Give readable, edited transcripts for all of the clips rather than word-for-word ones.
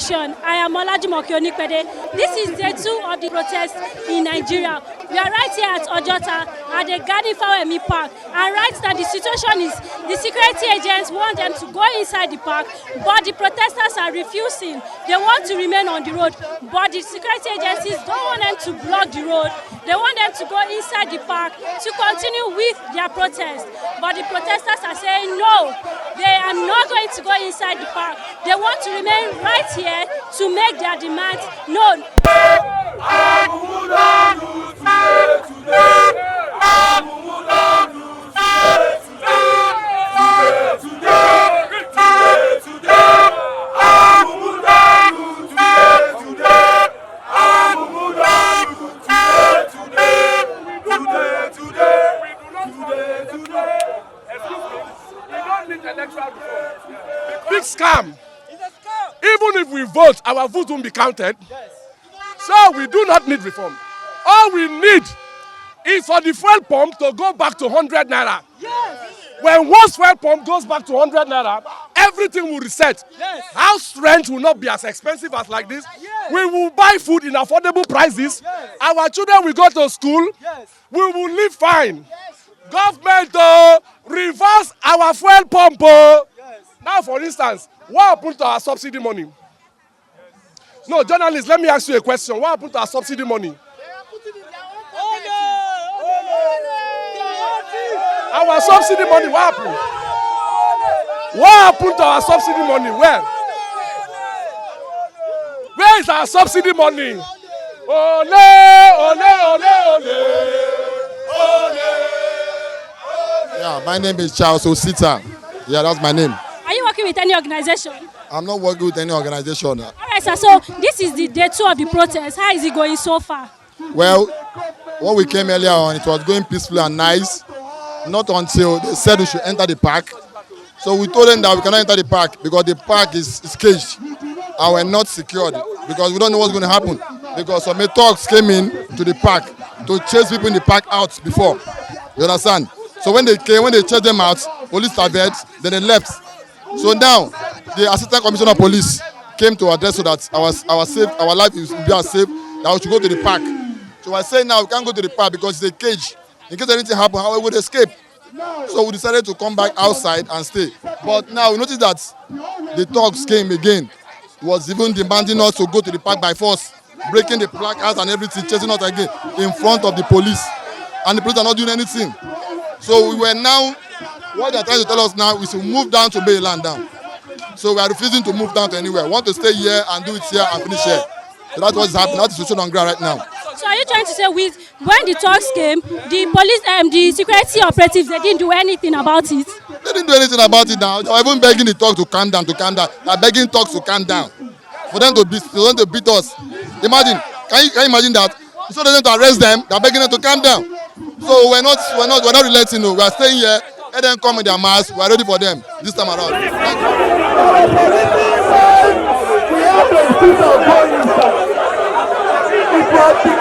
nation. I am Olajimoke Onipede. This is day 2 of the protest in Nigeria. We are right here at Ojota at the Garden Fawemi Park. And right now the situation is the security agents want them to go inside the park, but the protesters are refusing. They want to remain on the road, but the security agencies don't want them to block the road. They want them to go inside the park to continue with their protest. But the protesters are saying no, they are not going to go inside the park. They want to remain right here to make their demands known. Big scam. Even if we vote, our vote won't be counted. Yes. So we do not need reform. All we need is for the fuel pump to go back to 100 naira. Yes. When one fuel pump goes back to 100 naira, everything will reset. Yes. House rent will not be as expensive as like this. Yes. We will buy food in affordable prices. Yes. Our children will go to school. Yes. We will live fine. Yes. Government reverse our fuel pump. Yes. Now, for instance, what happened to our subsidy money? No, journalists, let me ask you a question. What happened to our subsidy money? Our subsidy money, what happened? What happened to our subsidy money? Where? Where is our subsidy money? Ole, ole, ole, ole. Yeah, my name is Charles Osita. Yeah, that's my name. Are you working with any organization? I'm not working with any organization. All right, sir. So this is the day 2 of the protest. How is it going so far? Well, when we came earlier on, it was going peaceful and nice. Not until they said we should enter the park. So we told them that we cannot enter the park because the park is caged and we're not secured because we don't know what's going to happen. Because some thugs came in to the park to chase people in the park out before. You understand? So when they came, when they chased them out, police intervened, then they left. So now, the Assistant Commissioner of Police came to address so that our life will be as safe, that we should go to the park. So I say now we can't go to the park because it's a cage. In case anything happens, how we would escape? So we decided to come back outside and stay. But now we noticed that the thugs came again. Was even demanding us to go to the park by force, breaking the placards and everything, chasing us again in front of the police. And the police are not doing anything. So we were now, what they're trying to tell us now is to move down to Bayland down. So we are refusing to move down to anywhere. We want to stay here and do it here and finish here. So that's what's happening. That's the situation on ground right now. So are you trying to say when the thugs came, the police and the security operatives, they didn't do anything about it? They didn't do anything about it now. They are even begging the thugs to calm down, They are begging thugs to calm down. For them to beat us. Imagine, can you imagine that? So they don't arrest them, they are begging them to calm down. So we're not relenting, we are staying here. Let them come in their mass. We are ready for them this time around. Thank you.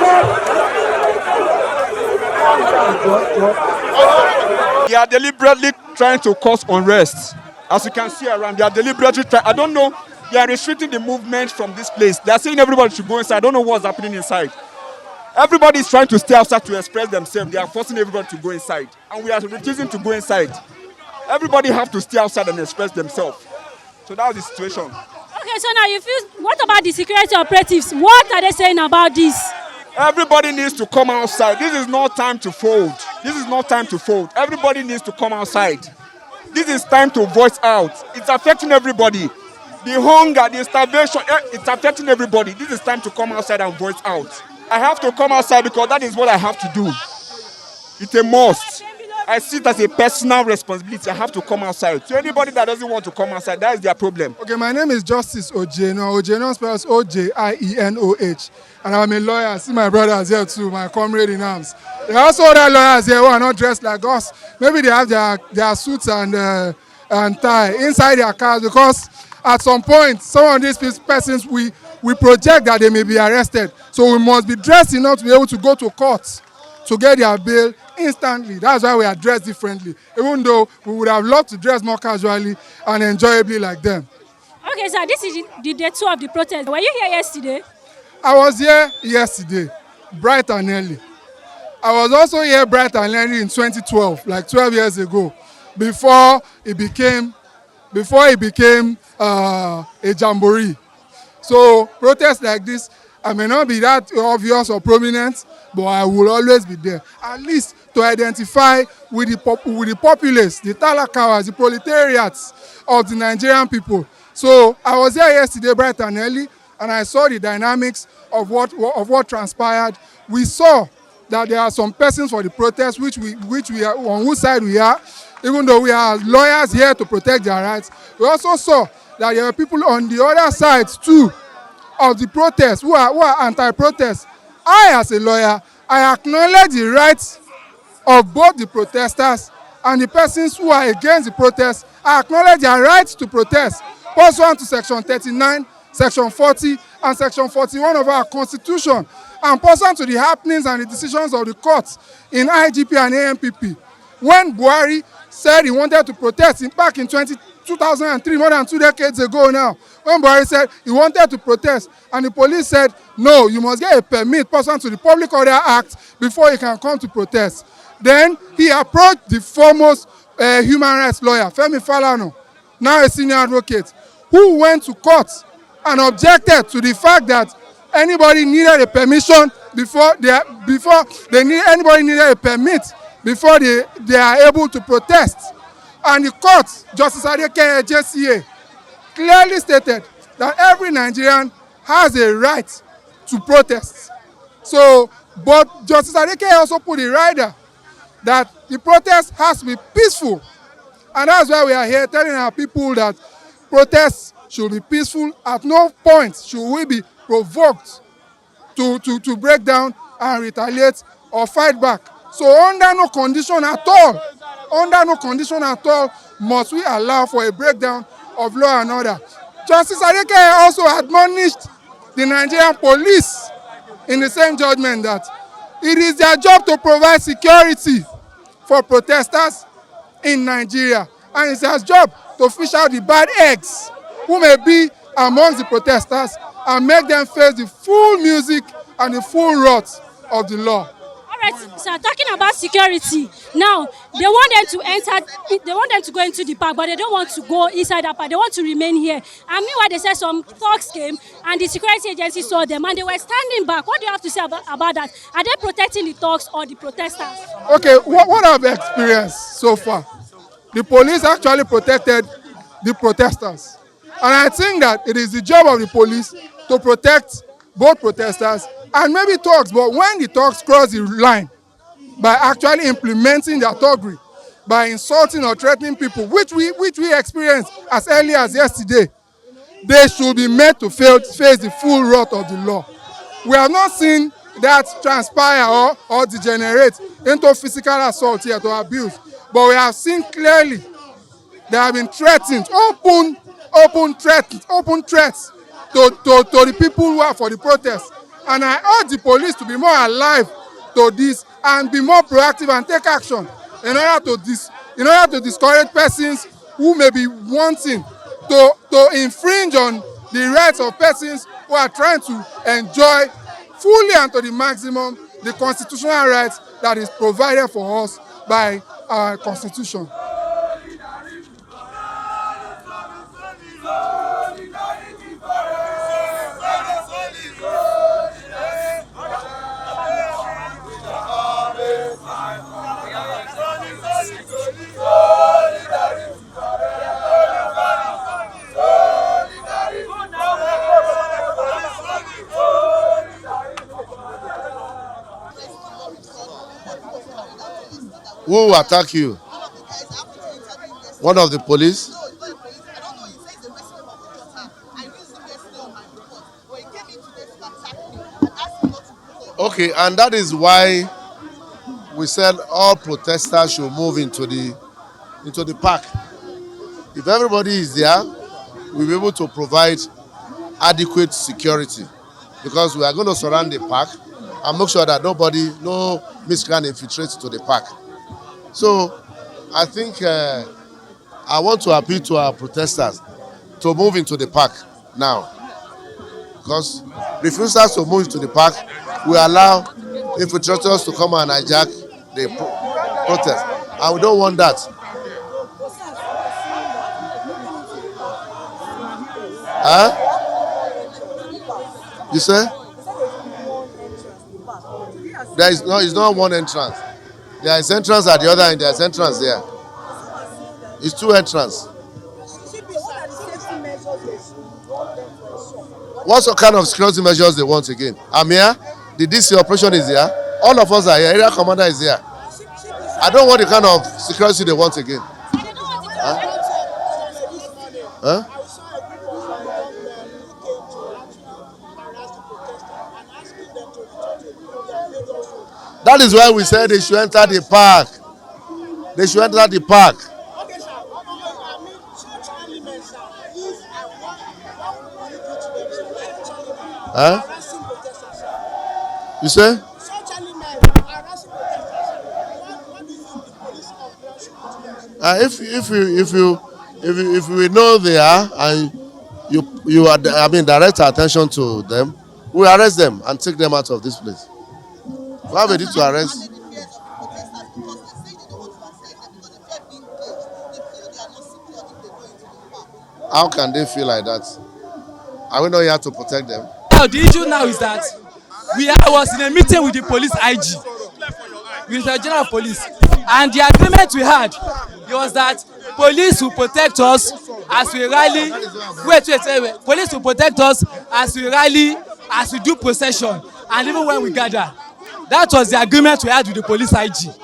They are deliberately trying to cause unrest. As you can see around, they are deliberately trying. I don't know. They are restricting the movement from this place. They are saying everybody should go inside. I don't know what's happening inside. Everybody is trying to stay outside to express themselves. They are forcing everybody to go inside. And we are refusing to go inside. Everybody have to stay outside and express themselves. So that was the situation. Okay, so now what about the security operatives? What are they saying about this? Everybody needs to come outside. This is not time to fold. This is not time to fold. Everybody needs to come outside. This is time to voice out. It's affecting everybody. The hunger, the starvation, it's affecting everybody. This is time to come outside and voice out. I have to come outside because that is what I have to do. It's a must. I see it as a personal responsibility. I have to come outside. So anybody that doesn't want to come outside, that is their problem. Okay, my name is Justice Ojeno. Ojeno spells O-J-I-E-N-O-H. And I'm a lawyer. I see my brothers here too, my comrade in arms. There are also other lawyers here who are not dressed like us. Maybe they have their suits and tie inside their cars because at some point, some of these persons, we project that they may be arrested. So we must be dressed enough to be able to go to court to get their bail instantly. That's why we are dressed differently, even though we would have loved to dress more casually and enjoyably like them. Okay, sir, this is the day 2 of the protest. Were you here yesterday? I was here yesterday, bright and early. I was also here bright and early in 2012, like 12 years ago, before it became a jamboree. So protests like this, I may not be that obvious or prominent, but I will always be there, at least to identify with the populace, the talakawas, the proletariats of the Nigerian people. So I was here yesterday bright and early, and I saw the dynamics of what transpired. We saw that there are some persons for the protest which we are on whose side we are, even though we are lawyers here to protect their rights. We also saw that there are people on the other sides too of the protest who are anti-protest. I, as a lawyer, I acknowledge the rights of both the protesters and the persons who are against the protest. I acknowledge their rights to protest pursuant to Section 39, Section 40, and Section 41 of our Constitution, and pursuant to the happenings and the decisions of the courts in IGP and AMPP. When Buhari said he wanted to protest back in 2003, more than 2 decades ago now, when Buhari said he wanted to protest, and the police said, no, you must get a permit pursuant to the Public Order Act before you can come to protest. Then he approached the foremost human rights lawyer, Femi Falana, now a senior advocate, who went to court and objected to the fact that anybody needed a permission anybody needed a permit before they are able to protest. And the court, Justice Adekeye JCA, clearly stated that every Nigerian has a right to protest. So, but Justice Adekeye also put it rider that the protest has to be peaceful. And that's why we are here telling our people that protests should be peaceful. At no point should we be provoked to break down and retaliate or fight back. So under no condition at all must we allow for a breakdown of law and order. Justice Adekeye also admonished the Nigerian police in the same judgment that it is their job to provide security for protesters in Nigeria, and it's their job to fish out the bad eggs who may be amongst the protesters and make them face the full music and the full wrath of the law. All right, sir, talking about security, now they want them to go into the park, but they don't want to go inside the park. They want to remain here. And meanwhile, they said some thugs came and the security agency saw them and they were standing back. What do you have to say about that? Are they protecting the thugs or the protesters? Okay, what I've experienced so far, the police actually protected the protesters. And I think that it is the job of the police to protect both protesters and maybe thugs. But when the thugs cross the line by actually implementing their thuggery, by insulting or threatening people, which we experienced as early as yesterday, they should be made to face the full wrath of the law. We have not seen that transpire or degenerate into physical assault yet or abuse, but we have seen clearly they have been threatened, open threats to the people who are for the protest. And I urge the police to be more alive to this and be more proactive and take action in order to discourage persons who may be wanting to infringe on the rights of persons who are trying to enjoy fully and to the maximum the constitutional rights that is provided for us by our constitution. Who will attack you? One of the police? Okay, and that is why we said all protesters should move into the park. If everybody is there, we'll be able to provide adequate security, because we are going to surround the park and make sure that no miscreant infiltrates to the park. So I think I want to appeal to our protesters to move into the park now. Because refusals to move into the park will allow infiltrators to come and hijack the protest. And we don't want that. Huh? You say? There is no, it's not one entrance. There is entrance at the other end, there is entrance there. It's 2 entrances. What kind of security measures they want again? I'm here. The DC operation is here. All of us are here. Area commander is here. I don't want the kind of security they want again. Huh? Huh? That is why we said they should enter the park. They should enter the park. Huh? You say? If we know they are and you are, I mean, direct attention to them, we arrest them and take them out of this place. We have a duty to arrest. How can they feel like that? Are we not here to protect them? Now the issue now is that I was in a meeting with the police IG, with the general police, and the agreement we had was that police will protect us as we rally. Wait. Police will protect us as we rally, as we do procession, and even when we gather. That was the agreement we had with the police IG.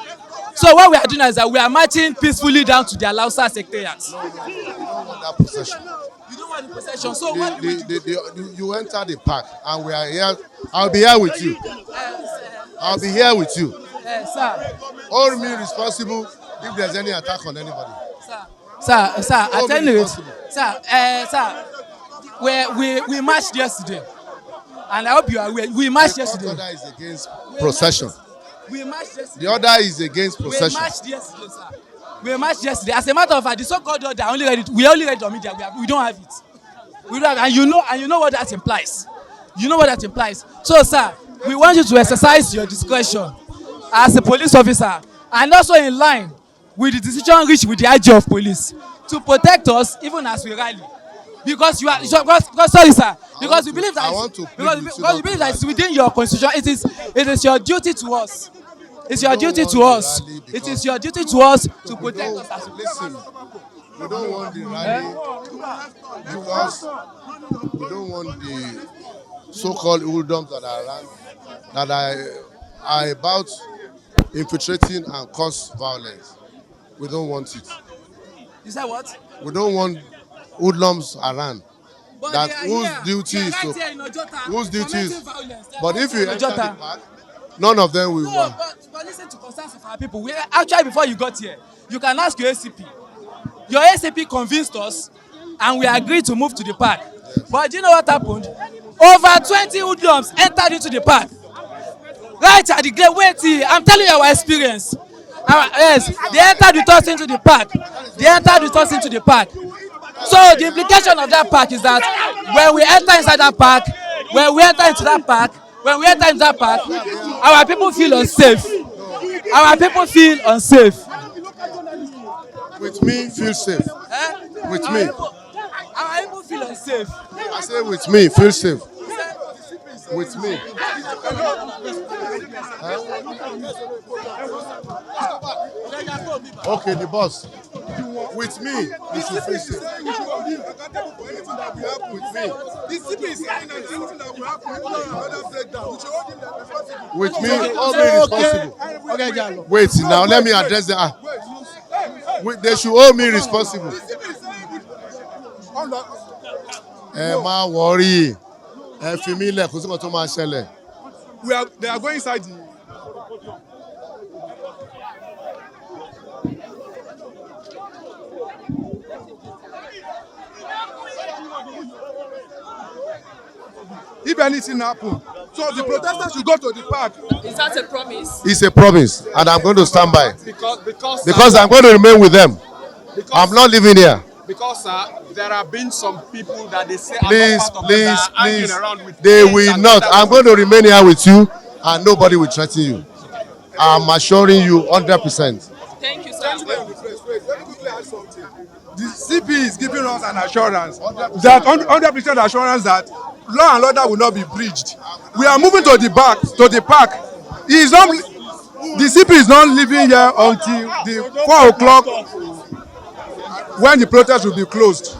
So what we are doing is that we are marching peacefully down to their Lausa secretariats. That procession. You don't want the procession. So you enter the park and we are here. I'll be here with you. I'll be here with you. Sir. Hold me responsible if there's any attack on anybody. Sir, I tell you, sir, we marched yesterday. And I hope you are aware. We marched yesterday. The order is against procession. We marched yesterday. The order is against procession. We marched yesterday, sir. We marched yesterday. As a matter of fact, the so-called order we only read it on media. We don't have it. We don't have, and you know what that implies. You know what that implies. So, sir, we want you to exercise your discretion as a police officer, and also in line with the decision reached with the IG of police to protect us even as we rally. Because you are sorry, sir. Because we believe that it's within your constitution. It is your duty to us. It's your duty to us. It is your duty to us to protect us. Listen, we don't want the rally because we don't want the so-called hoodlums that are around that are about infiltrating and cause violence. We don't want it. You said what? We don't want hoodlums around. But that whose duty is to whose duty is. But if you enter the park, none of them will want. But listen to concerns of our people. Actually, before you got here, you can ask your ACP. Your ACP convinced us, and we agreed to move to the park. Yes. But do you know what happened? Over 20 hoodlums entered into the park. Right at the gate, wait, I'm telling you our experience. Yes, they entered with us into the park. So the implication of that park is that when we enter into that park, our people feel unsafe. With me, feel safe. With me. Our people feel unsafe. I say with me, feel safe. With me. Okay, the boss. With me, you should feel safe. With me, hold me responsible. Wait, now let me address them. They should hold me responsible. Má worry. They are going inside the. If anything happens, so the protesters should go to the park. Is that a promise? It's a promise, and I'm going to stand by. Because I'm going to remain with them. I'm not living here. Because there have been some people that they say Please, are not part of please, that are please. hanging around with They planes will and not. all I'm that. going to remain here with you, and nobody will threaten you. I'm assuring you 100%. Thank you, sir. The CP is giving us an assurance, that 100% assurance that law and order will not be breached. We are moving to the park. He is not, the CP is not leaving here until the 4 o'clock when the protest will be closed.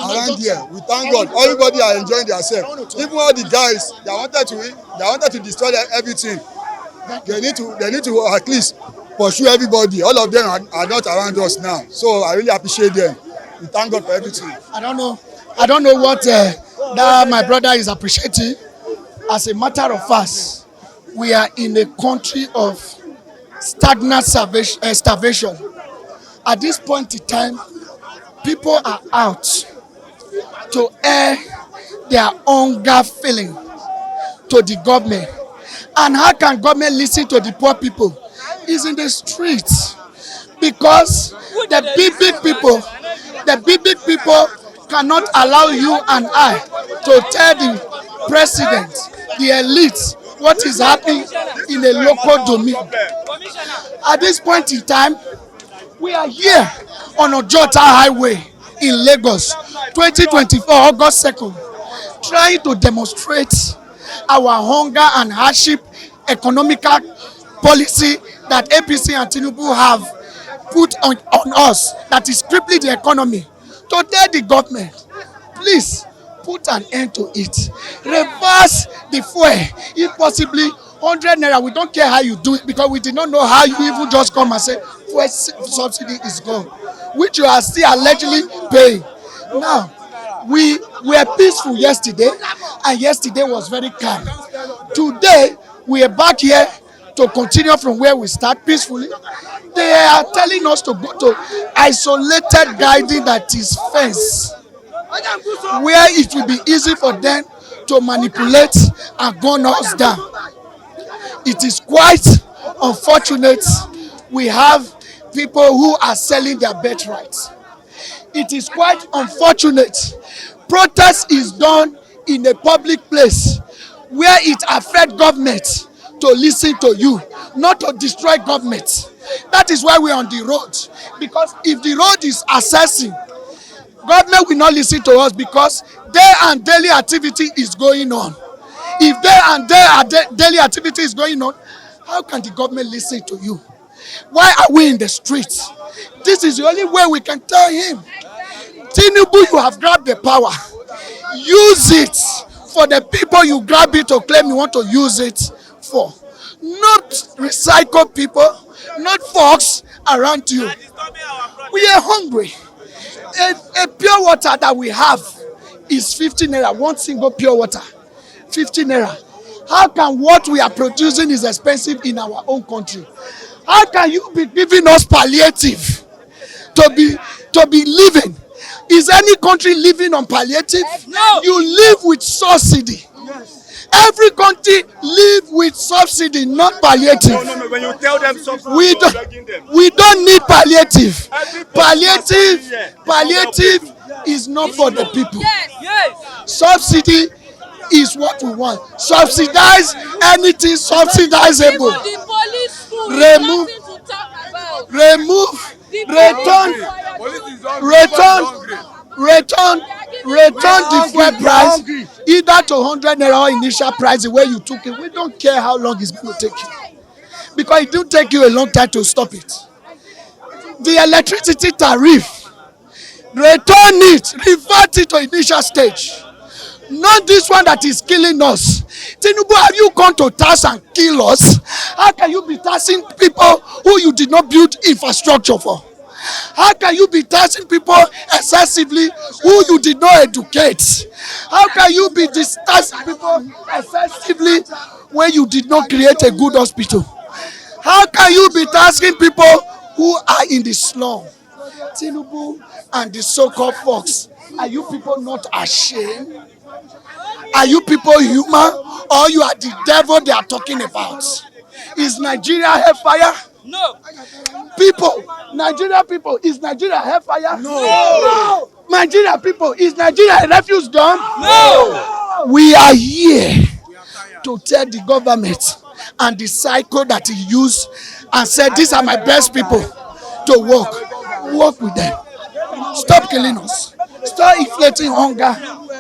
Around here, we thank God. Everybody are enjoying themselves. Even all the guys that wanted to destroy everything. They need to at least pursue everybody. All of them are not around us now. So I really appreciate them. We thank God for everything. I don't know what that my brother is appreciating. As a matter of fact, we are in a country of stagnant starvation. At this point in time, people are out to air their hunger feeling to the government. And how can government listen to the poor people? It's in the streets. Because the big people cannot allow you and I to tell the president, the elite, what is happening in a local domain. At this point in time, we are here on Ojota Highway in Lagos, 2024, August 2nd, trying to demonstrate our hunger and hardship economical policy that APC and Tinubu have put on us, that is crippling the economy. To tell the government, please put an end to it. Reverse the fuel, if possibly 100 naira. We don't care how you do it, because we did not know how you even just come and say fuel subsidy is gone, which you are still allegedly paying. Now, we were peaceful yesterday, and yesterday was very calm. Today, we are back here to continue from where we start peacefully. They are telling us to go to isolated guiding that is fence, where it will be easy for them to manipulate and gun us down. It is quite unfortunate we have people who are selling their birthrights. It is quite unfortunate. Protest is done in a public place where it affects government to listen to you, not to destroy government. That is why we are on the road. Because if the road is assessing, government will not listen to us, because day and daily activity is going on. If day and daily activity is going on, how can the government listen to you? Why are we in the streets? This is the only way we can tell him, Tinubu, you have grabbed the power. Use it for the people you grab it to claim you want to use it for. Not recycle people, not folks around you. We are hungry. A pure water that we have is 50 naira, one single pure water, 50 naira. How can what we are producing is expensive in our own country? How can you be giving us palliative to be living? Is any country living on palliative? No. You live with subsidy. Yes. Every country live with subsidy, not palliative. No, when you tell them something, We don't need palliative. Palliative is not for the people. Subsidy is what we want. Subsidize anything subsidizable. Return the fuel price either to 100 naira or initial price the way you took it. We don't care how long it's going to take you, because it will take you a long time to stop it. The electricity tariff, return it, revert it to initial stage. Not this one that is killing us. Tinubu, have you come to tax and kill us? How can you be taxing people who you did not build infrastructure for? How can you be taxing people excessively who you did not educate? How can you be taxing people excessively when you did not create a good hospital? How can you be taxing people who are in the slum? Tinubu and the so-called folks, are you people not ashamed? Are you people human, or you are the devil they are talking about? Is Nigeria hellfire? No. People, Nigeria people, is Nigeria hellfire? No. Nigeria people, is Nigeria a refuse dump? No. We are here to tell the government and the cycle that he used and said, these are my best people to work with them. Stop killing us. Stop inflating hunger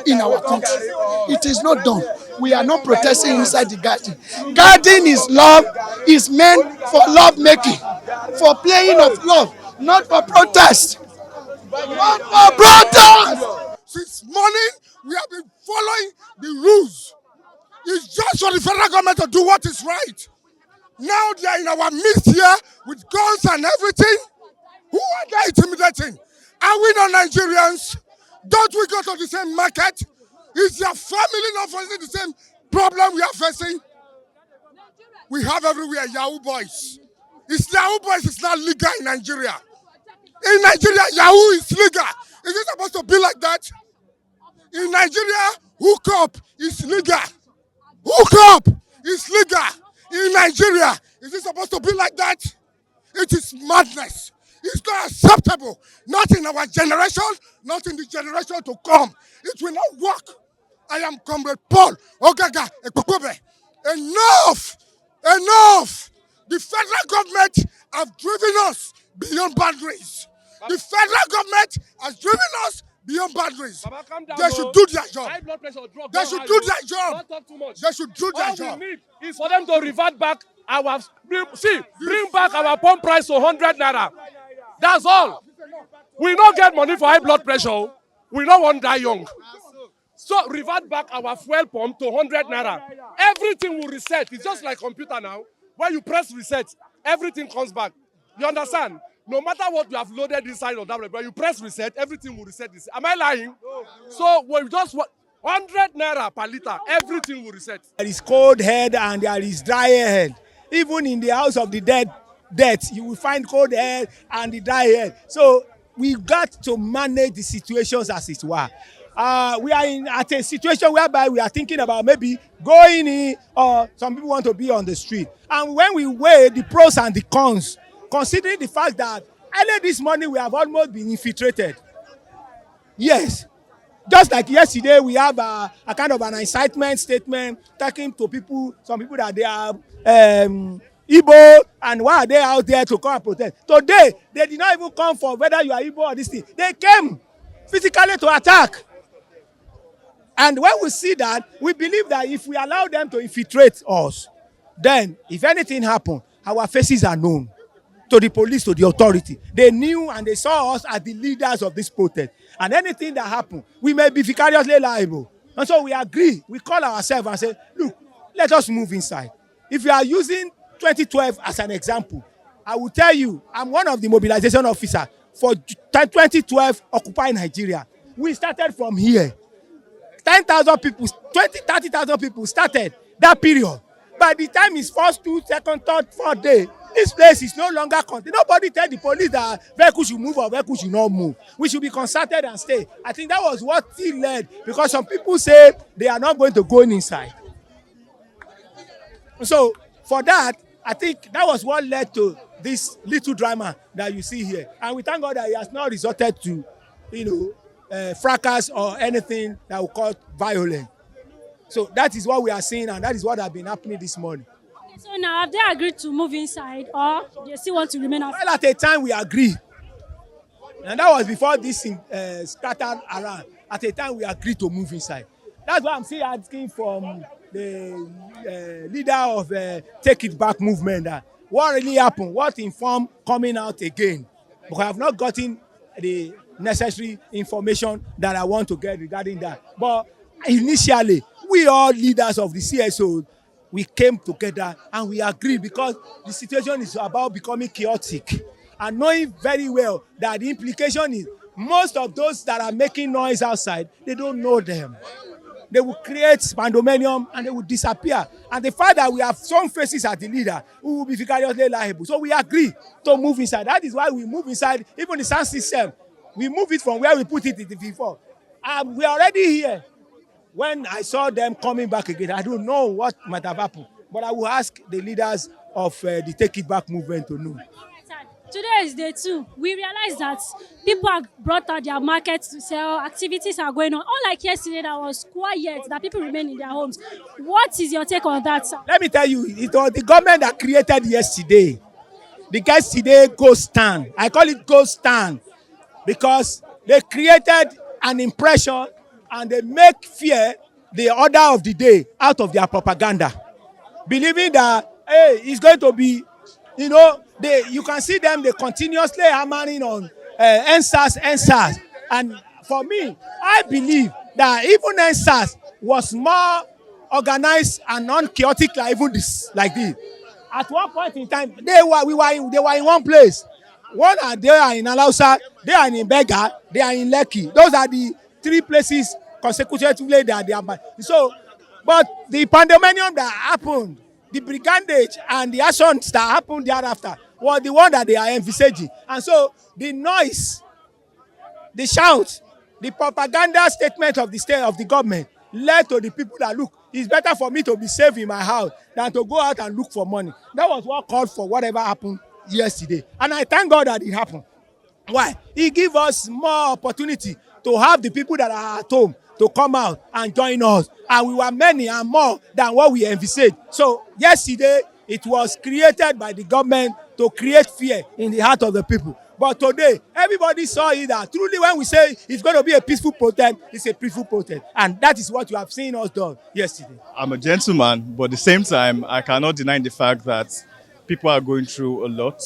in our country. It is not done. We are not protesting inside the garden. Garden is love, is meant for love making, for playing of love, not for protest. Not for protest! Since morning, we have been following the rules. It's just for the federal government to do what is right. Now they are in our midst here with guns and everything. Who are they intimidating? Are we not Nigerians? Don't we go to the same market? Is your family not facing the same problem we are facing? We have everywhere Yahoo boys. It's Yahoo boys, it's not legal in Nigeria. In Nigeria, Yahoo is legal. Is it supposed to be like that? In Nigeria, hook up is legal. Hook up is legal. In Nigeria, is it supposed to be like that? It is madness. It's not acceptable. Not in our generation, not in the generation to come. It will not work. I am Comrade Paul Ogaga Ekpokobe. Enough! Enough! The federal government have driven us beyond boundaries. The federal government has driven us beyond boundaries. They should do their job. They should do their job. They should do their job. All we need is for them to revert back our, bring back our pump price to 100 naira. That's all. We don't get money for high blood pressure. We don't want to die young. So revert back our fuel pump to 100 naira. Everything will reset. It's just like computer now. When you press reset, everything comes back. You understand? No matter what you have loaded inside of that, when you press reset, everything will reset. Am I lying? No. So we just 100 naira per liter, everything will reset. There is cold head and there is dry head. Even in the house of the dead, you will find cold head and the dry head. So we got to manage the situations as it were. We are at a situation whereby we are thinking about maybe going in, or some people want to be on the street. And when we weigh the pros and the cons, considering the fact that early this morning we have almost been infiltrated. Yes. Just like yesterday, we have a kind of an incitement statement talking to people, some people that they are Igbo, and why are they out there to come and protest? Today, they did not even come for whether you are Igbo or this thing. They came physically to attack. And when we see that, we believe that if we allow them to infiltrate us, then if anything happens, our faces are known to the police, to the authority. They knew and they saw us as the leaders of this protest. And anything that happened, we may be vicariously liable. And so we agree, we call ourselves and say, look, let us move inside. If you are using 2012 as an example, I will tell you, I'm one of the mobilization officers for 2012 Occupy Nigeria. We started from here. 10,000 people, 30,000 people started that period. By the time it's first, 2, second, third, fourth day, this place is no longer contained. Nobody tell the police that vehicles should move or vehicles should not move. We should be consulted and stay. I think that was what he led, because some people say they are not going to go inside. So for that, I think that was what led to this little drama that you see here. And we thank God that he has not resorted to, fracas or anything that will cause violence. So that is what we are seeing, and that is what has been happening this morning. Okay, so now have they agreed to move inside, or they still want to remain outside? Well, at a time we agreed. And that was before this scattered around. At a time we agreed to move inside. That's why I'm still asking from the leader of Take It Back movement that what really happened, what informed coming out again. Because I have not gotten the necessary information that I want to get regarding that. But initially, we all leaders of the CSO, we came together and we agreed because the situation is about becoming chaotic. And knowing very well that the implication is most of those that are making noise outside, they don't know them. They will create pandemonium and they will disappear. And the fact that we have some faces as the leader who will be vicariously liable. So we agree to move inside. That is why we move inside, even the sound system. We move it from where we put it before. We are already here. When I saw them coming back again, I don't know what might have happened. But I will ask the leaders of the Take It Back movement to know. Today is day 2. We realize that people have brought out their markets to sell, activities are going on. Unlike yesterday that was quiet, that people remain in their homes. What is your take on that, sir? Let me tell you, it was the government that created yesterday. The yesterday ghost stand. I call it ghost stand because they created an impression and they make fear the order of the day out of their propaganda. Believing that, hey, it's going to be, you can see them, they continuously hammering on NSAS. And for me, I believe that even NSAS was more organized and non-chaotic like even this. At one point in time, they were in one place. They are in Alausa, they are in Bega, they are in Lekki. Those are the 3 places consecutively that they are. So, but the pandemonium that happened, the brigandage and the actions that happened thereafter was the one that they are envisaging. And so the noise, the shout, the propaganda statement of the state of the government led to the people that look, it's better for me to be safe in my house than to go out and look for money. That was what called for whatever happened yesterday. And I thank God that it happened. Why? He gave us more opportunity to have the people that are at home to come out and join us. And we were many and more than what we envisaged. So yesterday, it was created by the government to create fear in the heart of the people. But today, everybody saw it that truly when we say it's going to be a peaceful protest, it's a peaceful protest. And that is what you have seen us do yesterday. I'm a gentleman, but at the same time, I cannot deny the fact that people are going through a lot,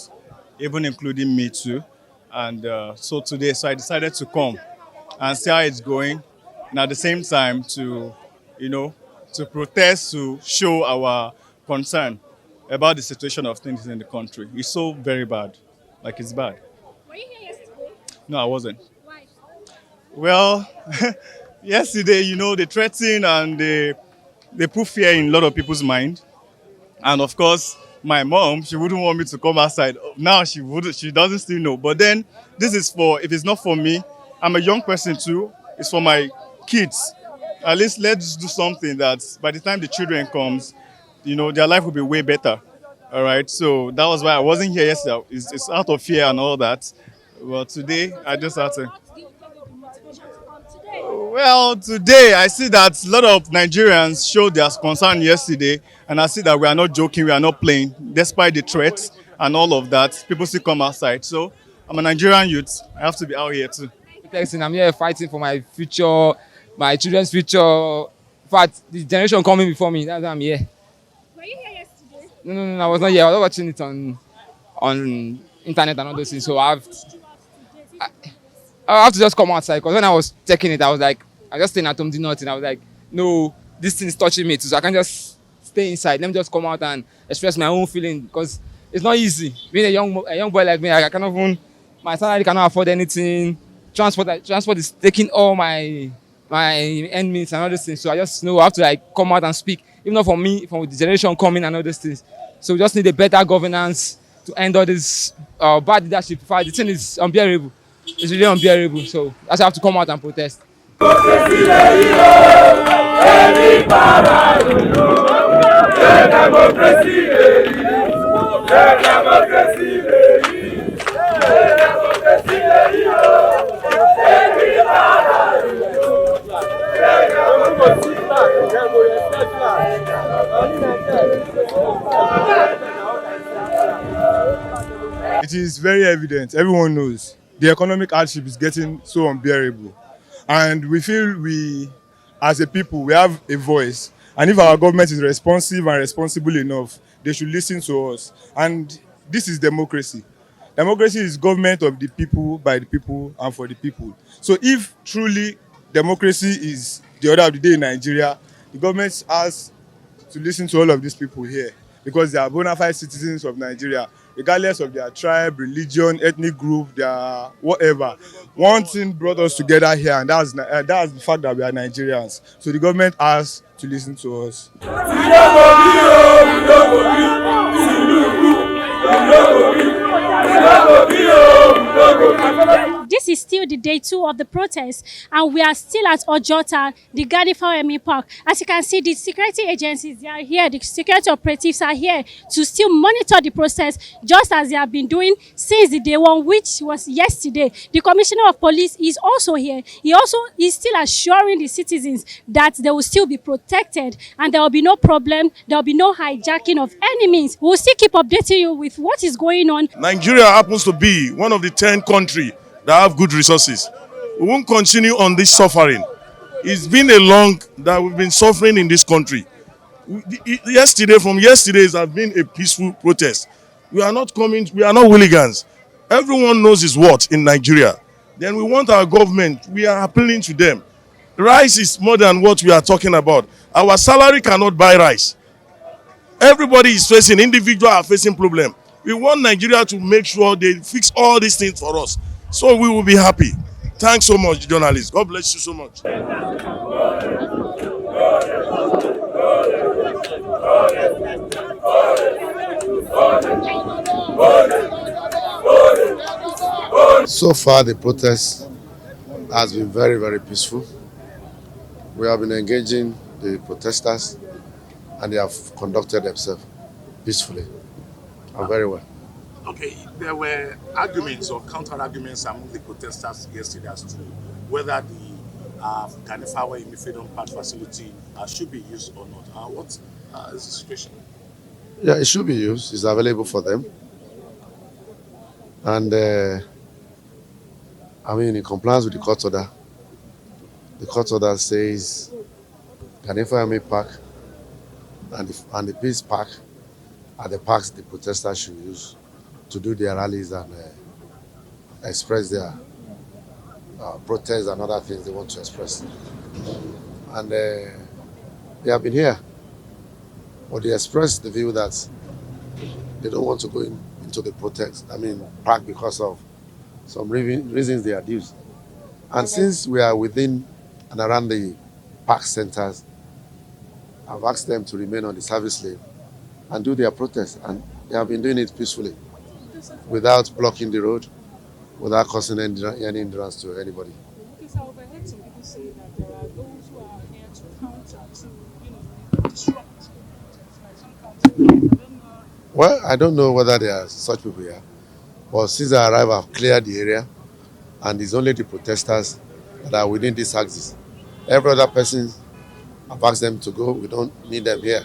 even including me too. And so I decided to come and see how it's going. And at the same time, to protest, to show our concern about the situation of things in the country. It's so very bad. It's bad. Were you here yesterday? No, I wasn't. Why? Well, yesterday, they threatened and they put fear in a lot of people's mind. And of course, my mom, she wouldn't want me to come outside. Now she doesn't still know. But then this is if it's not for me, I'm a young person too, it's for my kids. At least let's do something that by the time the children comes, their life will be way better. All right. So that was why I wasn't here yesterday. It's out of fear and all that. But today, I just had to. Well, today I see that a lot of Nigerians showed their concern yesterday. And I see that we are not joking, we are not playing. Despite the threats and all of that, people still come outside. So I'm a Nigerian youth. I have to be out here too. I'm here fighting for my future, my children's future. In fact, the generation coming before me, that's why I'm here. Were you here yesterday? No, I was not here. I was watching it on internet and all those things. So I have to just come outside because when I was checking it, I was like, I just staying at home, doing nothing. I was like, no, this thing is touching me too. So I can't just stay inside. Let me just come out and express my own feeling because it's not easy. Being a young boy like me, I cannot even, my salary cannot afford anything. Transport is taking all my endmates and all those things. So I just know I have to come out and speak. Even not for me, for the generation coming and all those things. So we just need a better governance to end all this bad leadership. In fact, the thing is unbearable. It's really unbearable. So I just have to come out and protest. Democracy It is very evident, everyone knows, the economic hardship is getting so unbearable. And we feel we, as a people, we have a voice. And if our government is responsive and responsible enough, they should listen to us. And this is democracy. Democracy is government of the people, by the people, and for the people. So if truly democracy is the order of the day in Nigeria, the government has to listen to all of these people here because they are bona fide citizens of Nigeria, regardless of their tribe, religion, ethnic group, their whatever. One thing brought us together here, and that's the fact that we are Nigerians. So the government has to listen to us. This is still the day 2 of the protest, and we are still at Ojota, the Gani Fawemi Park. As you can see, the security agencies, they are here, the security operatives are here to still monitor the process, just as they have been doing since the day 1, which was yesterday. The Commissioner of Police is also here. He also is still assuring the citizens that they will still be protected and there will be no problem, there will be no hijacking of any means. We will still keep updating you with what is going on. Nigeria happens to be one of the 10 countries that have good resources. We won't continue on this suffering. It's been a long that we've been suffering in this country. From yesterday has been a peaceful protest. We are not hooligans. Everyone knows his worth in Nigeria. Then we want our government, we are appealing to them. Rice is more than what we are talking about. Our salary cannot buy rice. Everybody is facing, individuals are facing problem. We want Nigeria to make sure they fix all these things for us. So we will be happy. Thanks so much, journalists. God bless you so much. So far, the protest has been very, very peaceful. We have been engaging the protesters and they have conducted themselves peacefully and very well. Okay, there were arguments or counter-arguments among the protesters yesterday as to whether the Gani Fawemi Freedom Park facility should be used or not. What is the situation? Yeah, it should be used. It's available for them. And in compliance with the court order says Gani Fawemi Park and the Peace Park are the parks the protesters should use to do their rallies and express their protests and other things they want to express. And they have been here, but they expressed the view that they don't want to go into the park because of some reasons they adduced. And since we are within and around the park centers, I've asked them to remain on the service lane and do their protest, and they have been doing it peacefully, without blocking the road, without causing any hindrance to anybody. Because I overheard some people say that there are those who are here to counter, to disrupt. Well, I don't know whether there are such people here, but since I arrived, I've cleared the area, and it's only the protesters that are within this axis. Every other person, I've asked them to go. We don't need them here.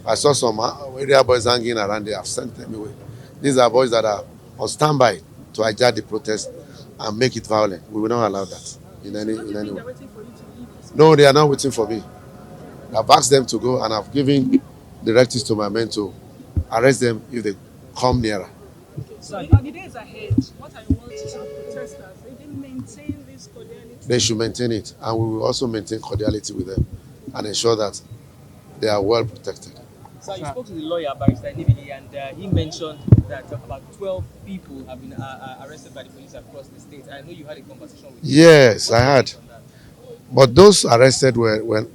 I saw some area boys hanging around there. I've sent them away. These are boys that are on standby to hijack the protest and make it violent. We will not allow that in any way. No, they are not waiting for me. I've asked them to go, and I've given directives to my men to arrest them if they come nearer. Okay, so in the days ahead, what are your words to protesters? They didn't maintain this cordiality. They should maintain it, and we will also maintain cordiality with them and ensure that they are well protected. So you spoke to the lawyer, Barrister Nibili, and he mentioned that about 12 people have been arrested by the police across the state. I know you had a conversation with him. Yes, I had. But those arrested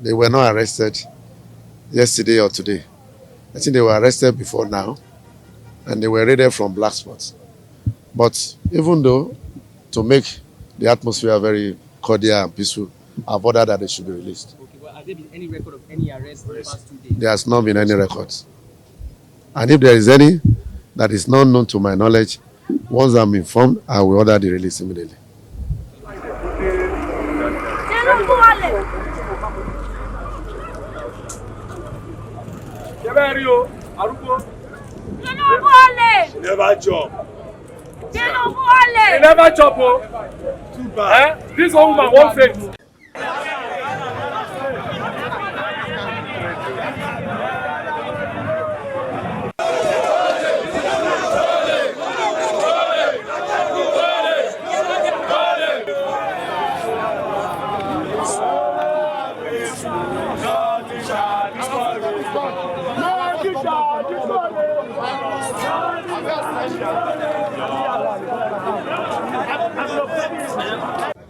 they were not arrested yesterday or today. I think they were arrested before now, and they were raided from black spots. But even though, to make the atmosphere very cordial and peaceful, I've ordered that they should be released. Okay, well, has there been any record of any arrests in the past 2 days? There has not been any records. And if there is any that is not known to my knowledge, once I'm informed, I will order the release immediately. Never chop. He never chop. Too bad. This old woman won't faith.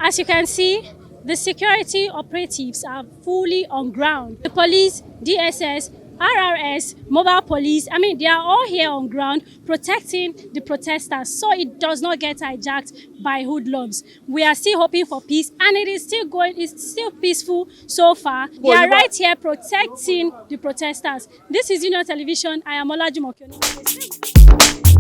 As you can see, the security operatives are fully on ground. The police, DSS, RRS, mobile police, they are all here on ground protecting the protesters so it does not get hijacked by hoodlums. We are still hoping for peace and it's still peaceful so far. They are right here protecting the protesters. This is Union Television. I am Olajumo Okeoni.